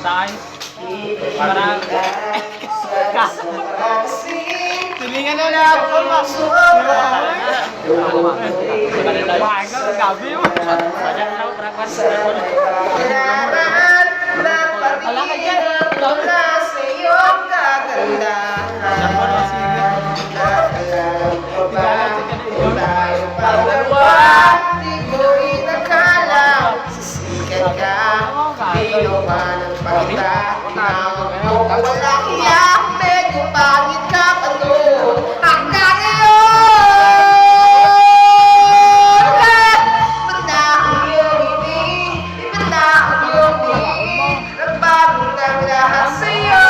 Sakay. Para... Tulingan na lang ako, mas. Kumain ka, gabi mo. Padang lang, trapas. Ala ka dyan. Sa iyong kagandahan. Tayo pagdawa, di ko inakala. Sisikat ka, ginawa ng pagkita. Wala hiya, medyo pangit ka pa doon. Hanggang ngayon, banda ang iyong ngiti, banda ang iyong tingin. Nagbagong ng lahat sa'yo.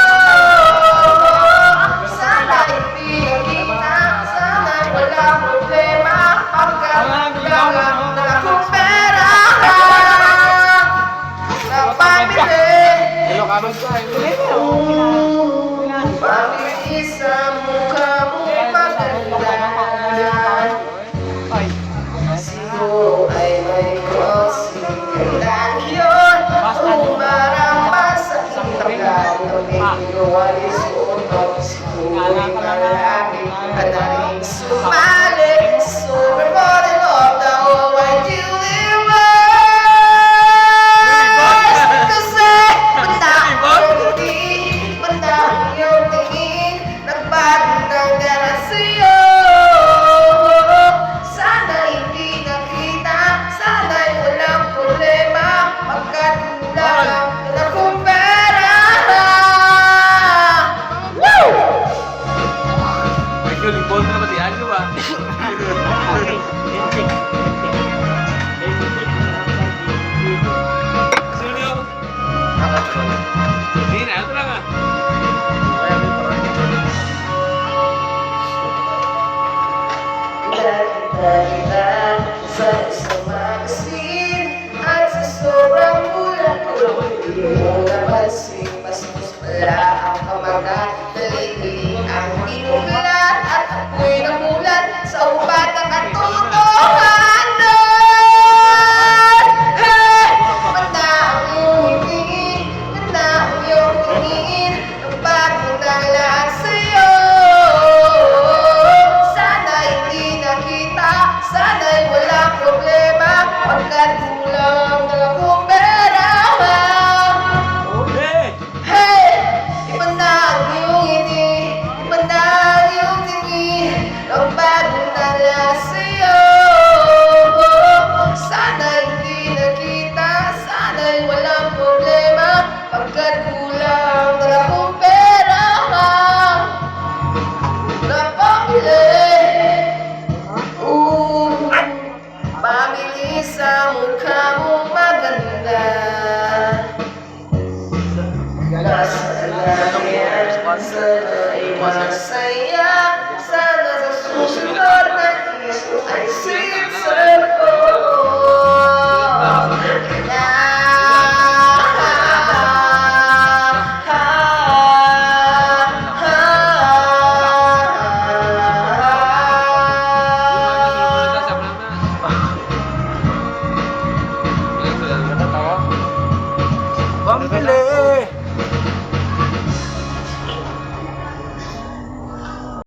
Sana'y hindi nakita, sana'y walang problema. Pagkat lang akong pera na pamili. Pamili sa mukha mo maganda. Siguro ay may crossing. Kailan yun umarama sa itagal. Pamilyo ay suot. Siguro malaki ka na rin sumali. Super model of the whole wide universe. Kasi banda ang ngiti, banda ang iyong tingin. Nagbagong ng dala sa'yo. Sana hindi nakita, sana'y walang problema. Pagkat lang akong pera. Woo! Ay, yung libon na ba diyan ko ba? Sino? Hindi na, ito lang ah. Kita sa isang magasin at sa sobrang bulan ko hindi mo napansin mas wala ang kamagat dali-dali ang inulat at ako'y namulat sa upat ng katotohanan. Hey! Banda ang iyong tingin, banda ang iyong tingin, ang bago ng lahat sa'yo. Sana'y hindi nakita, sana'y walang problema, pagkat kulang